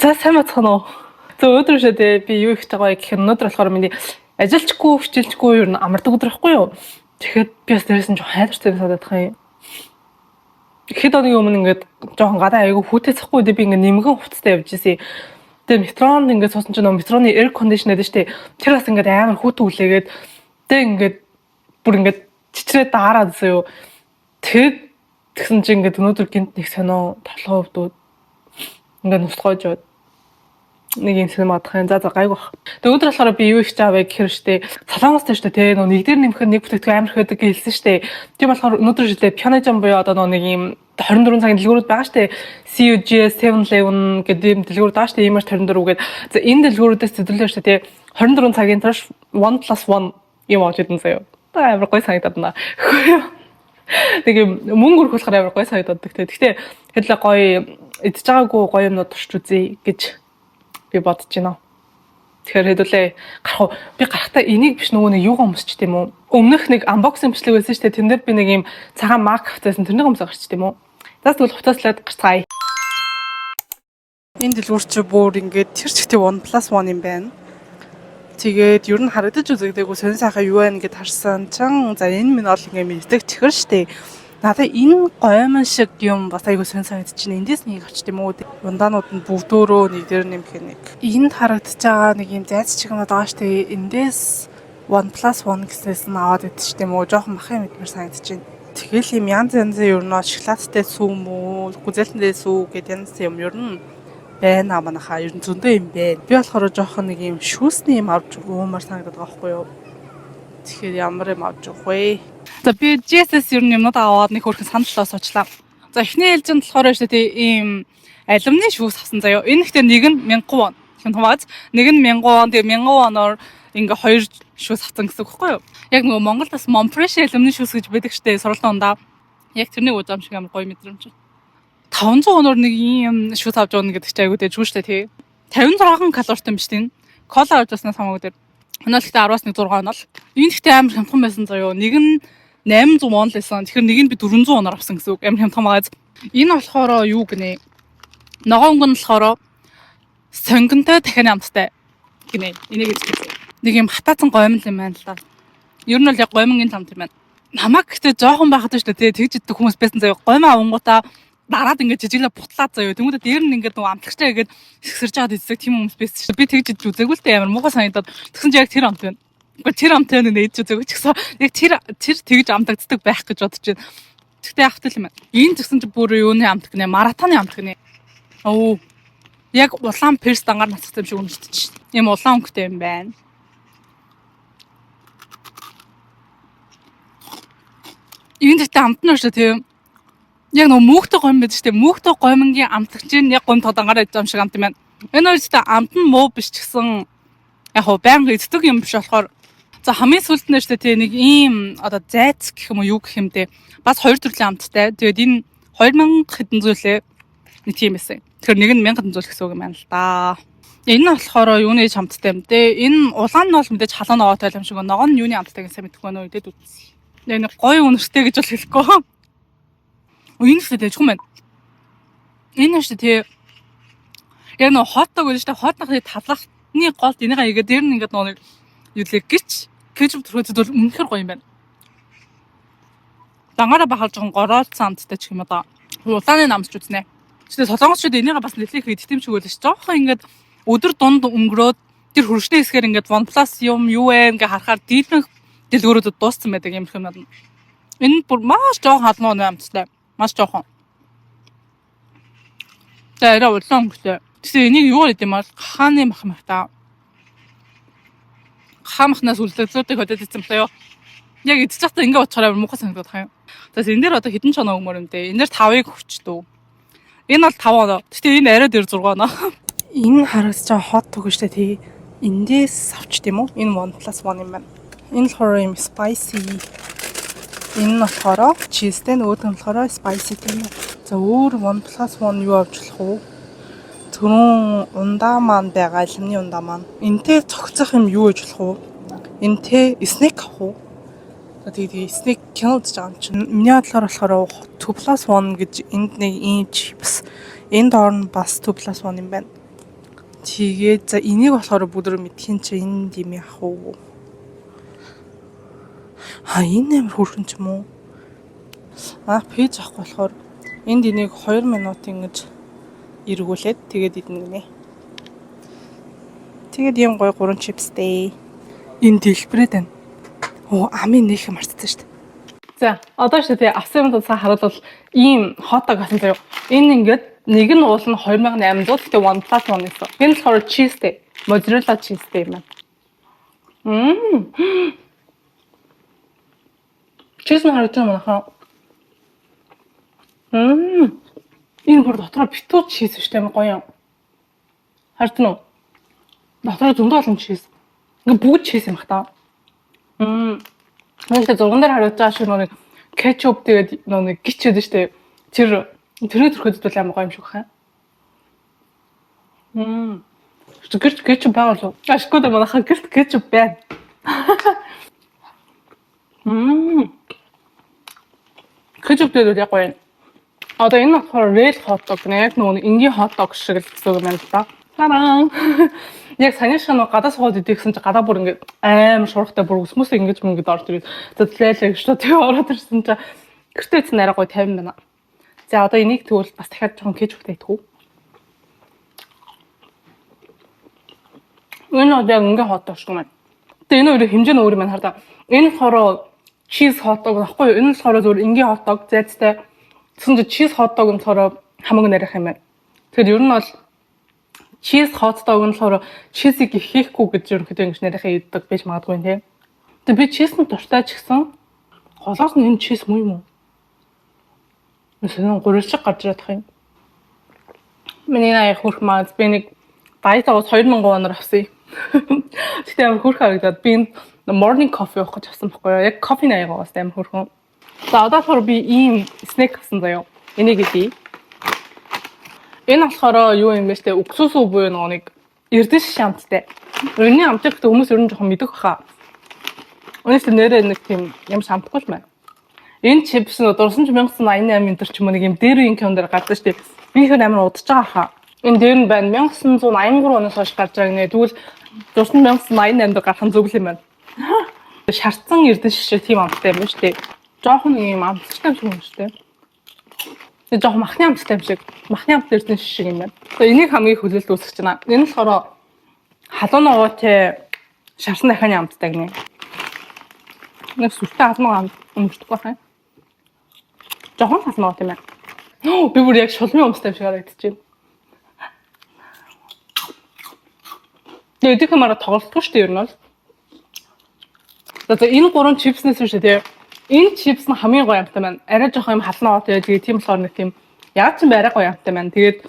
За сайн бацхан уу. За өдөр шидэ би юу ихтэй гоё гэх юм өнөөдөр болохоор миний ажилчгүй, хичээлчгүй юу амардаг өдөр байхгүй юу. Тэгэхэд би бас дээрээс нь жоохон хайртай санагдах юм. Ихэд оны өмнө ингээд жоохон гадаа айгу хүүтэй цахгүй үедээ би ингээд нэмгэн хувцастай явж ирсэн. Тэгээ метронд ингээд суусан чинь метроны air conditioner дээ штэ. Тэр бас ингээд амар хүүтэй үлээгээд тэгээ ингээд бүр ингээд чичрээ даараад зөө. Тэгэд тэгсэн чинь ингээд өнөөдөр гинт нэг сонио толгой өвдөө ингээд нусгойж яваад нэг юм сэм адахын за гайгүй бах. Тэгээ өдөр болохоор би юу их чаавэ гэхэр штэ солонгостой штэ тэ нэг дээр нэмэх нэг бүтээгдэхүүн амар хөдөг хэлсэн штэ. Тийм болохоор өнөөдөр жилээ пианожон буюу одоо нэг юм 24 цагийн дэлгүүрүүд байгаа штэ. CUG 711 гэдэг юм дэлгүүрүүд байгаа штэ. Имаш 24 гээд за энэ дэлгүүрүүдээс зөвлөлөө штэ тэ 24 цагийн турш 1+1 юм авч идэн заяа. Та амар гой санагдаад байна. Тэгээ мөнгө өргөхлөөр амар гой санагдаад тэ. Гэхдээ хэдлээ гоё идж байгаагүй гоё юмнууд турш үзье гэж би бодож байна. Тэгэхээр хэдүүлээ гарах уу? Би гарахтаа энийг биш нөгөө нэг юугаа өмсч тийм үү? Өмнөх нэг unboxing бичлэг байсан шүү дээ. Тэн дээр би нэг юм цагаан мак авчихсан. Тэрнийг өмсөж гарч тийм үү? За тэгвэл хувцаслаад гарцгаая. Энэ дэлгүүр чи бүр ингээд тэр чигтээ 1+1 юм байна. Тэгээд ер нь харагдаж үзэгдээгүй сонир сайхан юу байна гэд харсан чин за энэ минь бол ингээд мэддэг чихэр штэ. Надаа энэ гоймон шиг юм бас айгуу сонир санагдаж байна. Эндээс нэг авч тийм үү? Ундаанууд нь бүгдөө нэг дээр нэмэх нэг. Энд харагдаж байгаа нэг юм зайц чигнүүд байгаа штэ. Эндээс 1+1 гэснээс нь аваад идэж тийм үү? Жохон махын мэдмэр санагдаж байна. Тэгэл юм янз янзын ер нь шоколадтай сүү мүү, гүзэлтэндээ сүү гэдэг янз юм ер нь байна манайхаа ер нь зөндөө юм байна. Би болохоор жоохон нэг юм шүүсний юм авч өгөмөр санагдаад байгаа байхгүй юу? Тэгэхээр ямар юм авч өгөх вэ? За би GSS ер нь юмнууд аваад нэг хөрхэн саналлаа суучлаа. За эхний ээлжинд болохоор шүү дээ ийм алюминий шүүс авсан заяа. Энэ ихтэй нэг нь 1000 вон. Тэгм хамаач нэг нь 1000 вон. Тэгээ 1000 воноор ингээ хоёр шүүс авсан гэсэн үг байхгүй юу? Яг нөгөө Монголд бас Monfresh алюминий шүүс гэж байдаг штэ сургалтын ундаа. Яг тэрний уужаам шиг амар гоё мэдрэмж. 500 оноор нэг ийм шүүс авч явна гэдэг чинь айгуу дэжгүй штэ тий. 56 калоритой юм штэ. Кола авч яснаас хамаагүй дээр. Өнөөлтөө 10-аас 1 6 онол. Энэ ихтэй амар хямдхан байсан заяа. Нэг нь 800 вон л байсан. Тэгэхээр нэг нь би 400 оноор авсан гэсэн үг. Амар хямдхан байгаа. Энэ болохоор юу гинэ? Ногоон гон болохоор сонгонтой дахианы амттай гинэ. Энийг хэлсэн. Нэг юм хатаацсан гомл юм байна л да. Ер нь бол яг гомонгийн ламт юм байна. Намаг гэхдээ жоохон байхад шүү дээ. Тэгж идэх хүмүүс байсан заяа. Гомоо авангуудаа дараад ингээд жижиглээ бутлаад заяа. Тэнгүүдээ дээр нь ингээд нөгөө амтлагчаа ингээд сэгсэрж байгаад иддэг тийм хүмүүс байсан шүү дээ. Би тэгж идэж үзээгүй л дээ амар муухай санагдаад. Тэгсэн чинь яг тэр амт байна. Гэхдээ тэр амт нь нээж үзээгүй ч гэсэн яг тэр тэгж амтагддаг байх гэж бодож байна. Тэгтээ явахтай юм байна. Энэ тэгсэн чинь бүр юуны амт гинэ? Маратоны амт гинэ. Оо. Яг улаан перс дангаар нацдаг юм шиг үнэтэй. Ийм улаан өнгөтэй юм байна. Энэ тэгтээ амт нь шүү дээ. Яг нөгөө мөнхтэй гомн байдаг шүү дээ. Мөнхтэй гомнгийн амтлагч нь яг гомд тодангаар идэх юм шиг амт юм байна. Энэ хоёр ч амт нь муу биш ч гэсэн яг хөө байнга иддэг юм биш болохоор за хамгийн сүүлд нь шүү дээ нэг ийм одоо зайц гэх юм уу юу гэх юм дээ. Бас хоёр төрлийн амттай. Тэгээд энэ 2000 хэдэн зүйлээ нэг тийм байсан. Тэгэхээр нэг нь 1000 хэдэн зүйл гэсэн үг юм байна л да. Энэ нь болохоор юуны амттай юм дээ. Энэ улаан нь бол мэдээж халуун ногоотой юм шиг ногоо нь юуны амттай гэсэн мэдэхгүй байна уу идээд үзье. Яг нэг гоё үнэртэй гэж бол хэлэхгүй. Энэ ч дэжгүй байна. Энэ ч тий. Яг нөө хотдог гэж та хотнохны талхны голд энийгээ игээд дээр нь ингээд нэг юу лээ гिच кетчуп төрөөд бол үнэхээр гоё юм байна. Дангаараа бахалж байгаа гороолцсон амттай ч юм уу да. Улааны намсч үзнэ. Тэгвэл солонгосчууд энийгээ бас нэлээх идэх юм шиг байлаа ш. Жохон ингээд өдөр дунд өнгөрөөд тэр хөршний хэсгээр ингээд OnePlus юм юу вэ ингээ харахаар дийлэнх дэлгүүрүүдэд дууссан байдаг юм шиг юм. Энэ бүр маш жоохон халуун амттай. Маш жоохон. За яраа улаан өнгөтэй. Тэгсэн энийг юу гэдэг юм бол хааны мах та. Хамхнаас үлдэлцүүдийг хөдөөд ийцэн плеё. Яг идчих захтаа ингээ уучраа муухай санагдах юм. За энэ дээр одоо хэдэн чоноо өгмөр юм дээ. Энэ дээр 5-ыг хүчдүү. Энэ бол 5 оноо. Тэгтээ энэ арай дээр 6 оноо. Энэ харагдаж байгаа хот төгөжтэй тий. Эндээс авч тийм үү? Энэ 1+1 юм байна. Энэ болохоор юм spicy. Энэ нь болохоор cheese-тэй нөгөөд нь болохоор spicy тийм үү. За өөр 1+1 юу авч болох вэ? Түрүүн ундаа маань байгаа алюминий ундаа маань. Энтэй цогцох юм юу гэж болох вэ? Энтэй снэк авах уу? За тэгээ снэк кино үзэж байгаа юм чинь. Миний бодлоор болохоор 2+1 гэж энд нэг ийм чипс. Энд орн бас 2+1 юм байна. Тэгээд за энийг болохоор бүдэр мэдхийн чи энэ юм яах вэ? Энэ амар хөрхөн ч юм уу? Пэйж авах болохоор энд энийг 2 минут ингэж эргүүлээд тэгээд идэнэ гинэ. Тэгээд юм гой 3 чипстэй. Энэ дэлбэрээд байна. Амын нөх мартсан шүү дээ. За, одоо шүү дээ авсан юмд цаа харуулбал ийм хотдог гэсэн заяа. Энэ ингээд нэг нь уул нь 2800 гэдэг OnePlus One гэсэн. Энэ болохоор cheeseтэй. Mozzarella cheeseтэй юм байна. Cheese нь харагдаж байна хаа. Энэ бүр дотроо битүү cheese шүү дээ гоё юм. Харагдана уу? Дотроо зөндөө олон cheese. Ингээ бүгд cheese юм хата. Нэгтэй зурган дээр харагдаж байгаа шиг нэг кетчуп тэгээд нэг гिचээд штэ. Тэрний төрхөд бол амар гоё юм шиг хаа. Гэрч кетчуп байгаа л. Ашгүй дээ манайхаа гэрт кетчуп байна. Кетчуп дээр яг гоё. Одоо энэ болохоор red hot dog нэ яг нөгөө энгийн hot dog шиг л гэсэн юм байна л да. Таран. Яг саний шиг нөгөө гадаа суугаад идэгсэн чи гадаа бүр ингээд амар шуурхтай бүр өсмөс ингэж мөнгөд орж ирээд зөдлөөлөө гэж тэгээ ороод ирсэн чи гэртээ ч нарай гоё 50 байна. За одоо энийг тэгвэл бас дахиад жоохон кетчуптай идэх үү? Энэ одоо ингээ hot dog шиг байна. Тэгээ энэ хоёрын хэмжээ нь өөр юм хараа. Энэ болохоор cheese hot dog баггүй юу? Энэ болохоор зөвхөн энгийн hot dog зайцтай. Тэгсэн чи cheese hot dog нь болохоор хамаг нарийнх юм байна. Тэгэхээр ер нь бол cheese hot dog нь болохоор cheese-ийг хийхгүй гэж ерөнхийдөө ингэж нарийнхаа иддэг байж магадгүй тийм. Тэгээ би cheese нь дуртай ч гэсэн голоос нь энэ cheese муу юм уу? Эсвэл гурилшиг гарч ирэх юм. Миний наяа хөрх маа би нэг баятагаас 2000 оноор авсан. Тэгтээ амар хөрх харагдаад би morning coffee уух гэж авсан байхгүй юу? Яг кофе наяагаас амар хөрхөн. За одоо болохоор би ийм снэк авсан заяа. Энийг идье. Энэ болохоор юу юм бэ штэ? Уксус буюу нэг эрдэнэ шишин амттай. Өрний амттай гэдэг хүмүүс ер нь жоохон мэдэх баха. Өнөөдөр нэрээ нэг тийм юм шамтгүй л байна. Энэ чипс нь дурсан ч 1988 энэ төр ч юм уу нэг юм дээр үеийн кинонд гардаг штэ. Би их амар удаж байгаа хаа. Энэ дээр нь байна 1983 оноос хойш гарч байгаа нэ. Тэгвэл дурсан 1988 дээр гарах нь зөв л юм байна. Шарцсан эрдэнэ шишээ тийм амттай юм шүү дээ. Жохон юм амттай юм шиг юм шүү дээ. Тэгээ жохон махны амттай юм шиг. Махны амт эрдэнэ шишээ юм байна. Тэгээ энийг хамгийн хөлөлд үүсгэж байна. Энэ болохоор халуун ногоотой шарсан дахианы амттай гинэ. Нэг сүртэй халуун амт өмсдөг байна. Жохон халуун ногоотой юм байна. Би бүр яг шулмын өмстэй юм шиг харагдаж байна. Тэгээд хамаараа тоглолтгүй шүү дээ ер нь бол. За энэ гурван чипснээс шүү дээ. Энэ чипс нь хамгийн гоё амттай байна. Арай жоох юм халуун ногоотой тэгээд тийм болохоор нэг тийм яг ч арай гоё амттай байна. Тэгээд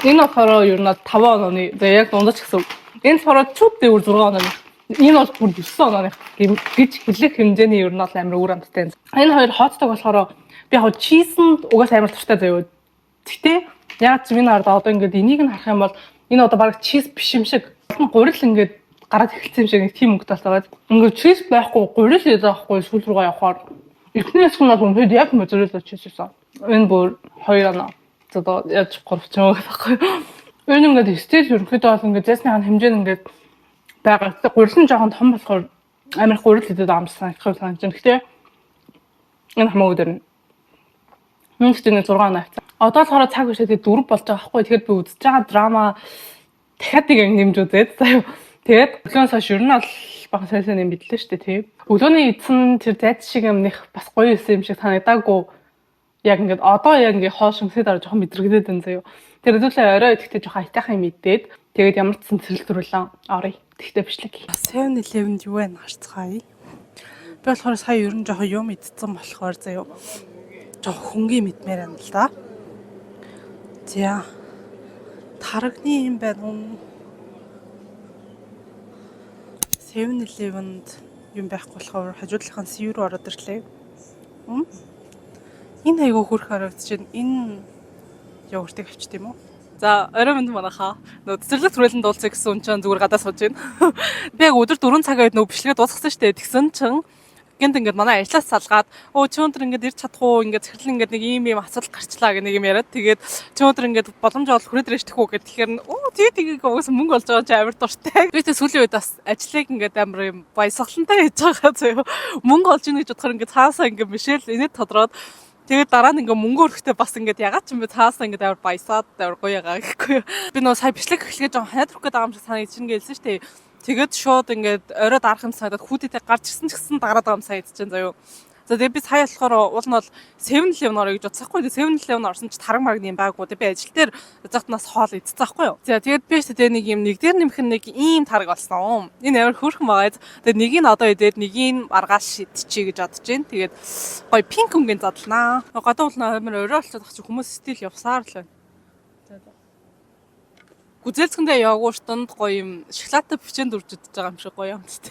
энэ болохоор ер нь 5 онооны за яг дундаж гэсэн. Энэ болохоор чүт дээр 6 онооны. Энэ бол бүр 9 онооны гэж хэлэх хэмжээний ер нь бол амар өөр амттай. Энэ хоёр hot dog болохоор би яг чизэнд угаас амар туртай заяа. Гэтэ яг ч миний хараад одоо ингээд энийг нь харах юм бол энэ одоо баг чиз биш юм шиг. Гурил ингээд гараад эхэлсэн юм шиг нэг тийм өнгөтэй болоод ингээд чиз байхгүй гурил яахгүй сүүл рүүгээ явахаар эхнээс нь бол үнэхээр яг моzzarella чиз байсан. Энэ бүр 2 оноо. Одоо яаж 3 ч юм байхгүй. Энэ ингээд стил ерөнхийдөө бол ингээд зэсний хан хэмжээ нь ингээд байгаа. Гурил нь жоохон том болохоор амар гурил идэд амсан их санаж байна. Гэхдээ энэ хамаагүй дэрнэ. Нэгт 6 оноо авсан. Одоо л хараа цаг үеэд 4 болж байгаа байхгүй. Тэгэхээр би үзэж байгаа драма дахиад нэг нэмж үзээд заяа. Тэгээд өглөөс хойш ер нь бол бага сайн юм бидлээ шүү дээ тийм. Өглөөний эзэн тэр зайц шиг юм нэх бас гоё юм шиг санагдаагүй. Яг ингээд одоо яг ингээд хоол шимсэд орж жоохон мэдрэгдээд байна заяа. Тэр өглөө орой идэхдээ жоохон айтайхан юм идээд тэгээд ямар ч сан цэрэл төрүүлэн орё. Тэгтээ бичлэг. 7-Eleven-д юу байна харцгаая. Би болохоор сая ер нь жоохон юм идсэн болохоор заяа. Жоохон хөнгөн мэдмээр байна л да. За тарагны юм байна уу? 7-Eleven-д юм байхгүй болохоор хажуудлынхаа сүү рүү ороод ирлээ. Энэ айгуу хөрх харагдаж байна. Энэ йогуртыг авчт юм уу? За орой мэнд манайхаа. Нөө цэцэрлэг түрээлэн дуулцаа гэсэн хүн чинь зүгээр гадаа сууж байна. Би яг өдөр 4 цагийн үед нөө бичлэгээ дуусгасан шүү дээ. Тэгсэн чинь Гэнт ингээд манай ажлаас салгаад чи өндөр ингээд ирч чадах уу ингээд захирал ингээд нэг ийм асуудал гарчлаа гэх нэг юм яриад тэгээд чи өндөр ингээд боломж бол хүрээд ирэх тэхүү гэхэд тэгэхээр тэгээд угсаа мөнгө болж байгаа чи амар дуртай. Би тэгээд сүүлийн үед бас ажлыг ингээд амар юм баясгалантай хийж байгаа зөө. Мөнгө олж ийн гэж бодохоор ингээд цаасаа ингээд мишэл инээд тодроод тэгээд дараа нь ингээ мөнгө өрхтээ бас ингээд ягаад ч юм бэ цаасаа ингээд амар баясаад амар гоё ягаа гэхгүй. Би нөө сая бичлэг эхлэхэд жоохон хайдрах гэдэг юм шиг санагдчихна гэлсэн шүү дээ. Тэгээд шууд ингээд орой дарахын санагдаад хүүтэйтэй гарч ирсэн ч гэсэн дараад байгаа юм санагдчихээн заяа. За тэгээд би сая болохоор уул нь бол 7-Eleven орё гэж бодсаахгүй. Тэгээд 7-Eleven орсон ч тараг маргны юм байгаагүй. Тэгээд би ажил дээр загтнаас хоол идчихсэн байхгүй юу. За тэгээд би тэгээд нэг юм нэг дээр нэмэх нэг ийм тараг болсон. Энэ амар хөөрхөн байгаа. Тэгээд нэгийг нь одоо идээд нэгийг маргааш шидчихье гэж бодож байна. Тэгээд гоё пинк өнгөнд задлнаа. Гадаа бол амар орой болчиход чи хүмүүс стил явсаар л байна. Гүзэлцгэндээ явгууртанд гоё юм шоколадтай бичээнд үрж идэж байгаа юм шиг гоё юм тест.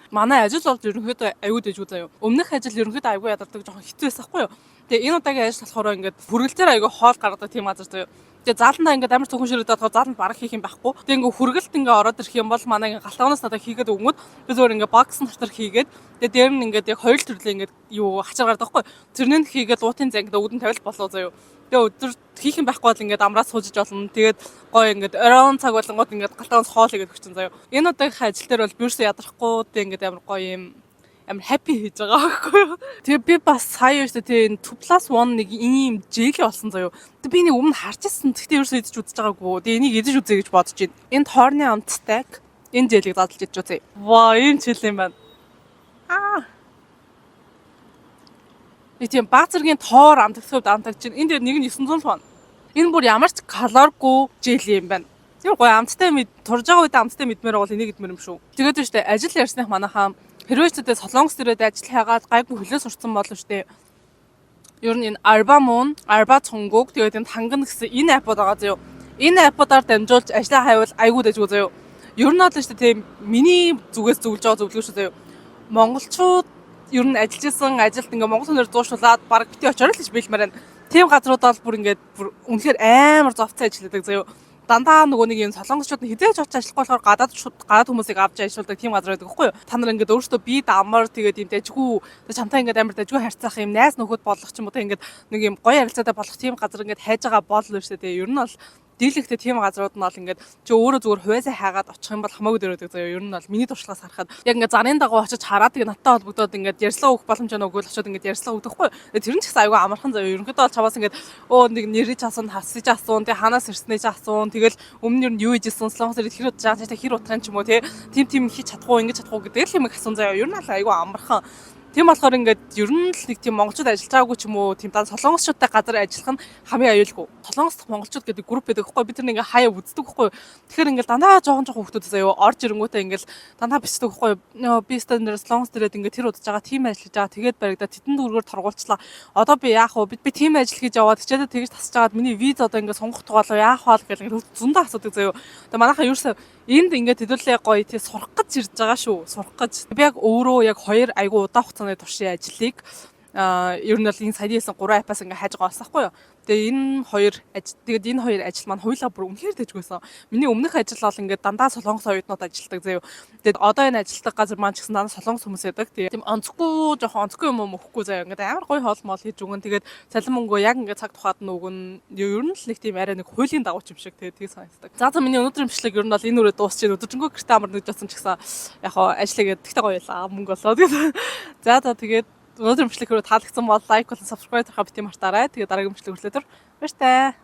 Манай ажил бол ерөнхийдөө аюу дэжгүй заяа. Өмнөх ажил ерөнхийдөө аюу ядардаг жоохон хэцүү байсаахгүй юу. Тэгээ энэ удаагийн ажил болохоор ингээд хүргэлтээр аюу хоол гаргадаг тийм газар заяа. Тэгээ зааландаа ингээд амар цөөхөн ширээд байгаа зааланд бараг хийх юм байхгүй. Тэгээ ингээд хүргэлт ингээд ороод ирэх юм бол манай ингээд галтгоноос надад хийгээд өгмөд би зөвөр ингээд бокс натар хийгээд тэгээ дээр нь ингээд яг хоёр төрлийн ингээд юу хачаар гардаг байхгүй. Тэрнээ хийгээд луутын зай ингээд өвдөн тавил болоо заяа. Тэгээ өдөр хийх юм байхгүй бол ингээд амраас суужиж болно. Тэгээд гоё ингээд оройн цаг болонгууд ингээд галтгоноос хоол хийгээд өгч чинь заяа. Энэ удаагийн ажил дээр бол бирс ядрахгүй тэгээ ингээд амар гоё юм амар happy хийж байгаа байхгүй юу. Тэгээ би бас сая ерөөсөө тэгээ 2+1 нэг ийм жээл болсон заяа. Тэгээ би нэг өмнө харж ирсэн. Тэгтээ ерөөсөө идэж үзэж байгаагүй. Тэгээ энийг идэж үзье гэж бодож байна. Энд хоорны амттай энэ жээлийг задлж идэж үзье. Ваа, ийм чил юм байна. Нэг тийм баг зэргийн тоор амтгахад амтагч чинь энэ дээр нэг нь 900 тонн. Энэ бүр ямар ч калоргүй жээл юм байна. Тэр гоё амттай мэд турж байгаа үед амттай мэдмээр бол энийг идмээр юм шүү. Тэгээд шүү дээ ажил ярьсных манайхаа хэрвээ ч солонгос төрөд ажил хайгаад гайгүй хөлөө сурцсан болно шүү дээ. Ер нь энэ Арба мөн, Арба цонгог тэгээд энэ танган гэсэн энэ аппод байгаа зөө. Энэ апподаар дамжуулж ажлаа хайвал айгүй дэжгүй зөө. Ер нь бол шүү дээ тийм миний зүгээс зөвлөж байгаа зөвлөгөө шүү зөө. Монголчууд ер нь ажиллаж исэн ажилд ингээ монгол хүнээр дуушуулаад баг бити очоор л гэж бэлмээр байна. Тийм газрууд бол бүр ингээд үнэхээр амар зовцсон ажилладаг заяа. Дандаа нөгөө нэг юм солонгосчууд нь хизээж очиж ажиллахгүй болохоор гадаад хүмүүсийг авч ажилладаг тийм газар байдаг байхгүй юу? Та нар ингээд өөрсдөө бие дамар тэгээд юм дажгүй чамтай ингээд амар дажгүй харьцах юм найз нөхөд болох ч юм уу ингээд нэг юм гоё харилцаатай болох тийм газар ингээд хайж байгаа бол л шүү дээ. Ер нь бол дийлэгтэй тийм газрууд нь бол ингээд чи өөрөө зүгээр хувьяасаа хайгаад очих юм бол хамаагүй дөрөдөг заяа. Ер нь бол миний туршлагаас харахад яг ингээд зарын дагуу очиж хараад тэгээд надтай холбогдоод ингээд ярьслаа өгөх боломж өгөөл очиод ингээд ярьслаа өгдөхгүй. Тэр нь ч гэсэн аюу амархан заяа. Ерөнхийдөө бол чаваас ингээд нэг нэрэж асуун, хасж асуун, тэгээд ханаас ирснээ ч асуун. Тэгэл өмнө нь юу хийжсэн, солонгос ирээд хэр удаа жаа хэр утгаан ч юм уу тийм хийж чадахгүй, ингэж чадахгүй гэдэг л юм асуун заяа. Ер нь бол аюу амархан. Тийм болохоор ингээд ер нь л нэг тийм монголчууд ажиллаж байгаагүй ч юм уу тийм дан солонгосчуудтай газар ажиллах нь хамгийн аюулгүй. Солонгос дахь монголчууд гэдэг групп байдаг байхгүй бид нар ингээ хаяа үздэг байхгүй. Тэгэхээр ингээл дандаа жоохон хүүхдүүд заяа орж ирэнгүүтээ ингээл дандаа бичдэг байхгүй. Би стандарт солонгос дээрээ ингээ тэр удаж байгаа тийм ажиллаж байгаа тэгээд баригдаа тетэн дүргээр торгуулчлаа. Одоо би яах вэ? Би тийм ажил хийж яваад чичээд тэгж тасч жагаад миний виз одоо ингээ сонгох тугаалаа яах вэ гэх ингээ зөндөө асуудаг заяа. Тэгээ манайхаа ерөөсөө энд ингээд хэдүүлээ гоё тий сурах гэж ирж байгаа шүү. Сурах гэж. Би яг өөрөө яг 2 айгу удаа хугацааны туршийн ажлыг ер нь бол энэ саяны хэлсэн 3 аппаас ингээ хайж байгаа болсахгүй юу. Тэгээ энэ хоёр ажил маань хоёулаа бүр үнэхээр дэжгүйсэн. Миний өмнөх ажил бол ингээд дандаа солонгос оюутнууд ажилладаг заяа. Тэгээд одоо энэ ажилтдаг газар маань ч гэсэн дандаа солонгос хүмүүс байдаг. Тэгээд тийм онцгүй юм өгөхгүй заяа. Ингээд амар гоё хоол моол хийж өгөн. Тэгээд цалин мөнгөө яг ингээд цаг тухайд нь өгөн. Ер нь л нэг тийм арай нэг хуулийн дагууч юм шиг тийг санагддаг. За миний өнөөдрийн бичлэг ер нь бол энэ үрээ дуусч байна. Өдөржингөө гэртээ амар нэгж утсан ч гэсэн яг хоо ажиллагээд тэгтээ гоё байлаа. Мөнгө болоо. За тэгээд өнөөдрийн бичлэг хэрэг таалагдсан бол лайк болон subscribe тарахаа бити мартаарай. Тэгээд дараагийн бичлэг хүртэл баяр таа.